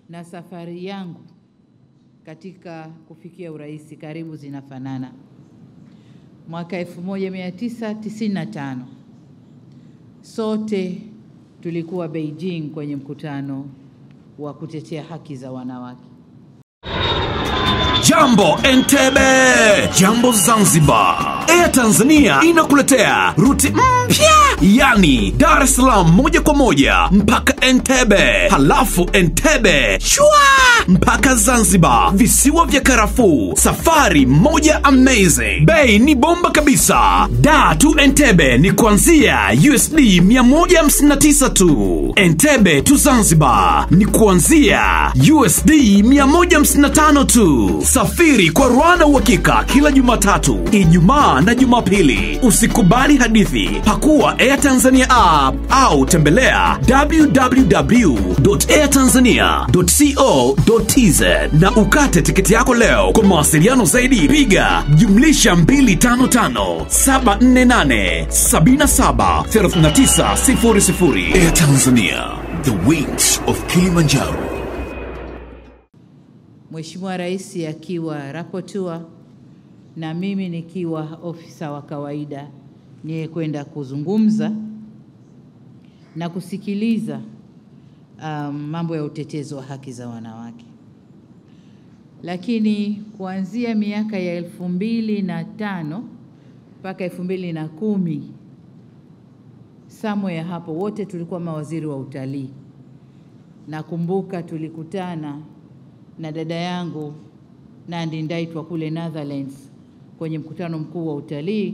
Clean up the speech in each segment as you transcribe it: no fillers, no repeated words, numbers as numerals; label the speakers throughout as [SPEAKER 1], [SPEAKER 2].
[SPEAKER 1] na safari yangu katika kufikia urais karibu zinafanana. Mwaka 1995 sote tulikuwa Beijing kwenye mkutano wa kutetea haki za wanawake.
[SPEAKER 2] Jambo Entebbe, jambo Zanzibar. Air Tanzania inakuletea ruti mpya, yani Dar es Salaam moja kwa moja mpaka Entebbe, halafu Entebbe shwa mpaka Zanzibar, visiwa vya karafuu. Safari moja amazing, bei ni bomba kabisa. Dar to Entebbe ni kuanzia USD 159 tu. Entebbe to Zanzibar ni kuanzia USD 155 tu. Safiri kwa Rwanda uhakika kila Jumatatu, Ijumaa na Jumapili. Usikubali hadithi. Pakua Air Tanzania app au tembelea www.airtanzania.co.tz na ukate tiketi yako leo. Kwa mawasiliano zaidi piga +255 748 77 3900. Air Tanzania, the wings of Kilimanjaro.
[SPEAKER 1] Mheshimiwa Rais akiwa rapporteur na mimi nikiwa ofisa wa kawaida niye kwenda kuzungumza na kusikiliza mambo ya utetezi wa haki za wanawake. Lakini kuanzia miaka ya 2005 mpaka 2010 somewhere hapo wote tulikuwa mawaziri wa utalii. Nakumbuka tulikutana na dada yangu Nandi Ndaitwah kule Netherlands kwenye mkutano mkuu wa utalii,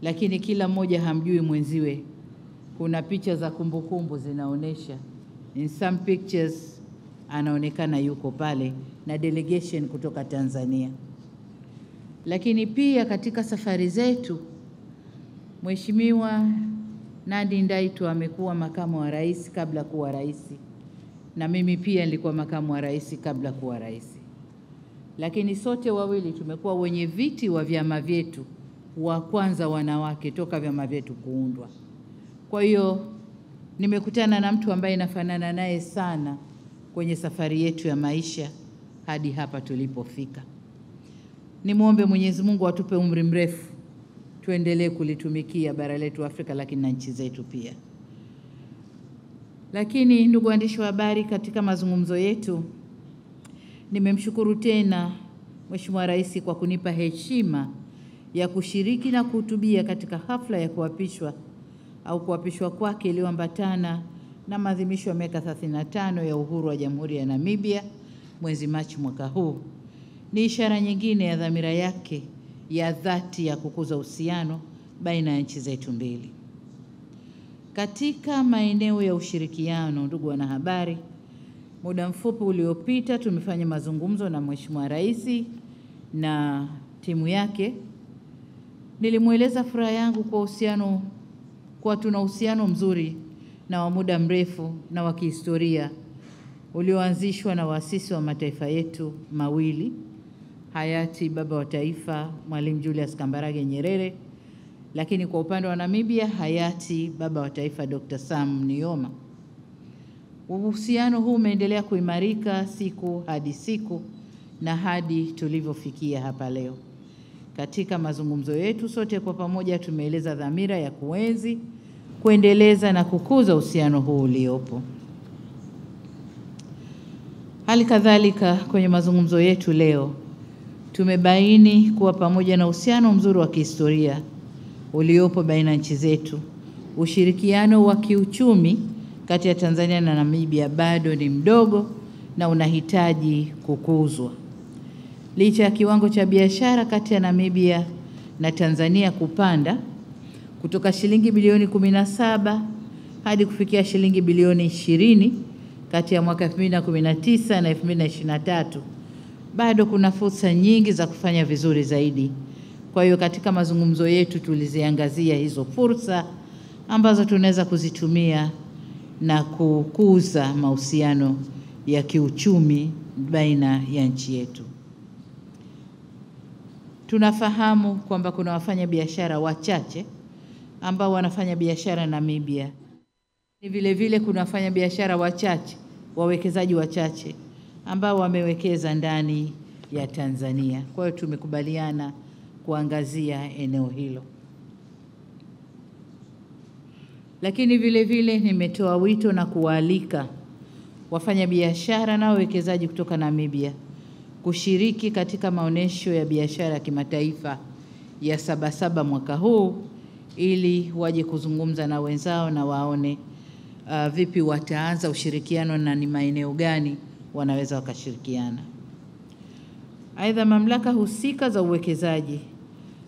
[SPEAKER 1] lakini kila mmoja hamjui mwenziwe. Kuna picha za kumbukumbu zinaonesha, in some pictures anaonekana yuko pale na delegation kutoka Tanzania. Lakini pia katika safari zetu Mheshimiwa Nandi Ndaitwah amekuwa makamu wa rais kabla kuwa rais, na mimi pia nilikuwa makamu wa rais kabla kuwa rais. Lakini sote wawili tumekuwa wenye viti wa vyama vyetu wa kwanza wanawake toka vyama vyetu kuundwa. Kwa hiyo nimekutana na mtu ambaye nafanana naye sana kwenye safari yetu ya maisha hadi hapa tulipofika. Nimuombe Mwenyezi Mungu atupe umri mrefu tuendelee kulitumikia bara letu Afrika, lakini na nchi zetu pia. Lakini ndugu waandishi wa habari, katika mazungumzo yetu nimemshukuru tena Mheshimiwa Rais kwa kunipa heshima ya kushiriki na kuhutubia katika hafla ya kuapishwa kwake iliyoambatana na maadhimisho ya miaka 35 ya uhuru wa Jamhuri ya Namibia mwezi Machi mwaka huu. Ni ishara nyingine ya dhamira yake ya dhati ya kukuza uhusiano baina ya nchi zetu mbili. Katika maeneo ya ushirikiano, ndugu wanahabari, muda mfupi uliopita tumefanya mazungumzo na Mheshimiwa Rais na timu yake. Nilimueleza furaha yangu kwa tuna uhusiano mzuri na wa muda mrefu na wa kihistoria ulioanzishwa na waasisi wa mataifa yetu mawili, hayati baba wa taifa Mwalimu Julius Kambarage Nyerere, lakini kwa upande wa Namibia hayati baba wa taifa Dr. Sam Nujoma. Uhusiano huu umeendelea kuimarika siku hadi siku na hadi tulivyofikia hapa leo. Katika mazungumzo yetu sote kwa pamoja tumeeleza dhamira ya kuenzi, kuendeleza na kukuza uhusiano huu uliopo. Hali kadhalika kwenye mazungumzo yetu leo tumebaini kuwa pamoja na uhusiano mzuri wa kihistoria uliopo baina nchi zetu, ushirikiano wa kiuchumi kati ya Tanzania na Namibia bado ni mdogo na unahitaji kukuzwa. Licha ya kiwango cha biashara kati ya Namibia na Tanzania kupanda kutoka shilingi bilioni 17 hadi kufikia shilingi bilioni 20 kati ya mwaka 2019 na 2023, bado kuna fursa nyingi za kufanya vizuri zaidi. Kwa hiyo katika mazungumzo yetu tuliziangazia hizo fursa ambazo tunaweza kuzitumia na kukuza mahusiano ya kiuchumi baina ya nchi yetu. Tunafahamu kwamba kuna wafanya biashara wachache ambao wanafanya biashara Namibia. Vile vile kuna wafanya biashara wachache, wawekezaji wachache ambao wamewekeza ndani ya Tanzania. Kwa hiyo tumekubaliana kuangazia eneo hilo. Lakini vile vile nimetoa wito na kuwaalika wafanyabiashara na wawekezaji kutoka Namibia kushiriki katika maonesho ya biashara ya kimataifa ya Sabasaba mwaka huu, ili waje kuzungumza na wenzao na waone vipi wataanza ushirikiano na ni maeneo gani wanaweza wakashirikiana. Aidha, mamlaka husika za uwekezaji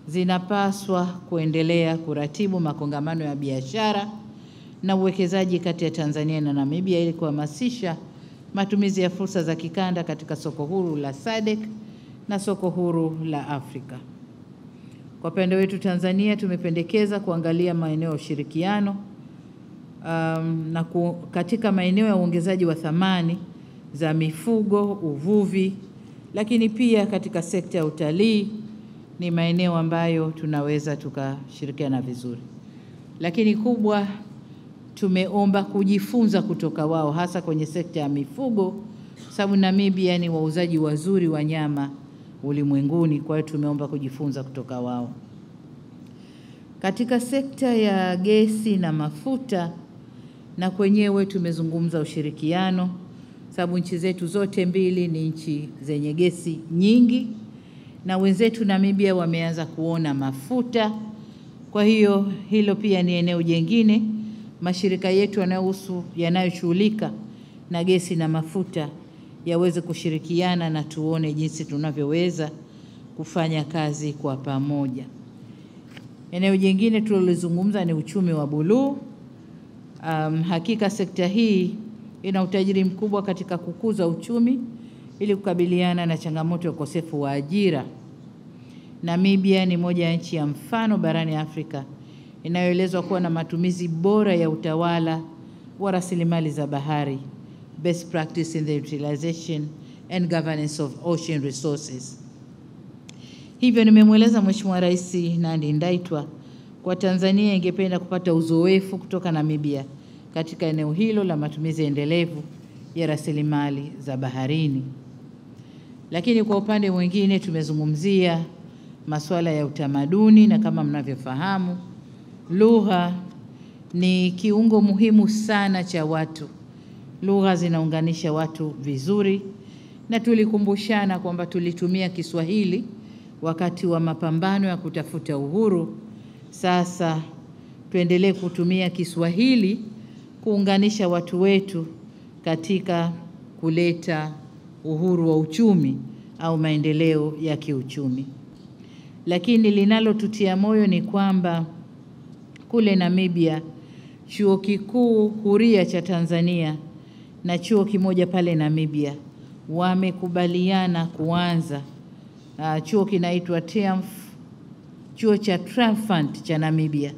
[SPEAKER 1] zinapaswa kuendelea kuratibu makongamano ya biashara na uwekezaji kati ya Tanzania na Namibia ili kuhamasisha matumizi ya fursa za kikanda katika soko huru la SADC na soko huru la Afrika. Kwa upande wetu Tanzania tumependekeza kuangalia maeneo ya ushirikiano katika maeneo ya uongezaji wa thamani za mifugo, uvuvi, lakini pia katika sekta ya utalii ni maeneo ambayo tunaweza tukashirikiana vizuri. Lakini kubwa, tumeomba kujifunza kutoka wao, hasa kwenye sekta ya mifugo, sababu Namibia ni wauzaji wazuri wa nyama ulimwenguni. Kwa hiyo tumeomba kujifunza kutoka wao. Katika sekta ya gesi na mafuta, na kwenyewe tumezungumza ushirikiano, sababu nchi zetu zote mbili ni nchi zenye gesi nyingi, na wenzetu Namibia wameanza kuona mafuta. Kwa hiyo hilo pia ni eneo jingine mashirika yetu yanayoshughulika na gesi na mafuta yaweze kushirikiana na tuone jinsi tunavyoweza kufanya kazi kwa pamoja. Eneo jingine tulilozungumza ni uchumi wa buluu. Hakika sekta hii ina utajiri mkubwa katika kukuza uchumi ili kukabiliana na changamoto ya ukosefu wa ajira. Namibia ni moja ya nchi ya mfano barani Afrika inayoelezwa kuwa na matumizi bora ya utawala wa rasilimali za bahari, best practice in the utilization and governance of ocean resources. Hivyo nimemweleza Mheshimiwa Rais Nandi Ndaitwah kwa Tanzania ingependa kupata uzoefu kutoka Namibia katika eneo hilo la matumizi endelevu ya rasilimali za baharini. Lakini kwa upande mwingine tumezungumzia masuala ya utamaduni, na kama mnavyofahamu, lugha ni kiungo muhimu sana cha watu. Lugha zinaunganisha watu vizuri, na tulikumbushana kwamba tulitumia Kiswahili wakati wa mapambano ya kutafuta uhuru. Sasa tuendelee kutumia Kiswahili kuunganisha watu wetu katika kuleta uhuru wa uchumi au maendeleo ya kiuchumi. Lakini linalotutia moyo ni kwamba kule Namibia, Chuo Kikuu Huria cha Tanzania na chuo kimoja pale Namibia wamekubaliana kuanza chuo kinaitwa TIAMF, chuo cha Triumphant cha Namibia.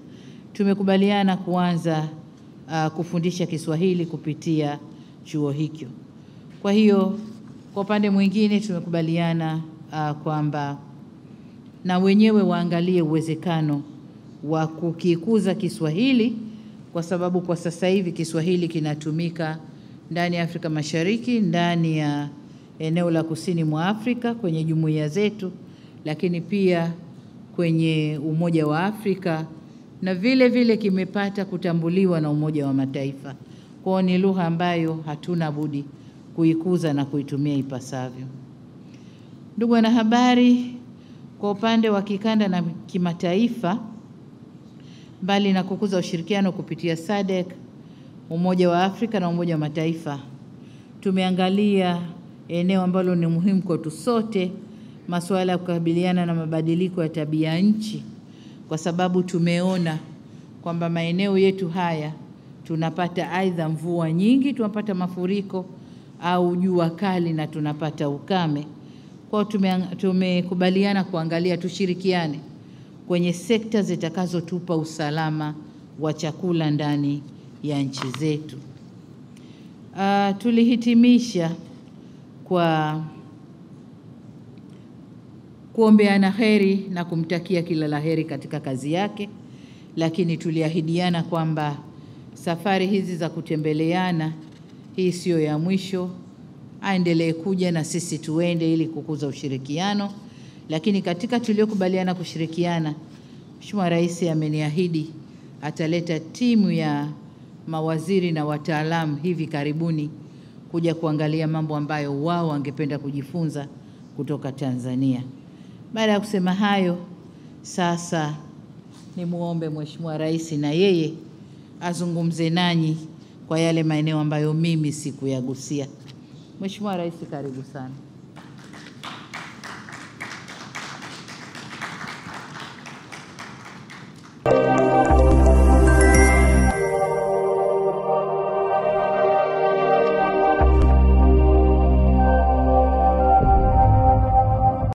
[SPEAKER 1] Tumekubaliana kuanza kufundisha Kiswahili kupitia chuo hicho. Kwa hiyo kwa upande mwingine tumekubaliana kwamba na wenyewe waangalie uwezekano wa kukikuza Kiswahili, kwa sababu kwa sasa hivi Kiswahili kinatumika ndani ya Afrika Mashariki, ndani ya eneo la kusini mwa Afrika kwenye jumuiya zetu, lakini pia kwenye Umoja wa Afrika, na vile vile kimepata kutambuliwa na Umoja wa Mataifa. Kwa ni lugha ambayo hatuna budi kuikuza na kuitumia ipasavyo. Ndugu wanahabari, kwa upande wa kikanda na kimataifa, mbali na kukuza ushirikiano kupitia SADC, Umoja wa Afrika na Umoja wa Mataifa, tumeangalia eneo ambalo ni muhimu kwetu sote, masuala ya kukabiliana na mabadiliko ya tabia nchi, kwa sababu tumeona kwamba maeneo yetu haya tunapata aidha mvua nyingi, tunapata mafuriko, au jua kali na tunapata ukame. Kwa tumekubaliana kuangalia tushirikiane kwenye sekta zitakazotupa usalama wa chakula ndani ya nchi zetu. Tulihitimisha kwa kuombeana heri na kumtakia kila laheri katika kazi yake, lakini tuliahidiana kwamba safari hizi za kutembeleana hii sio ya mwisho. aendelee kuja na sisi tuende ili kukuza ushirikiano. Lakini katika tuliokubaliana kushirikiana, Mheshimiwa Rais ameniahidi ataleta timu ya mawaziri na wataalamu hivi karibuni kuja kuangalia mambo ambayo wao wangependa kujifunza kutoka Tanzania. Baada ya kusema hayo, sasa nimuombe Mheshimiwa Rais na yeye azungumze nanyi kwa yale maeneo ambayo mimi sikuyagusia. Mheshimiwa Rais, karibu sana.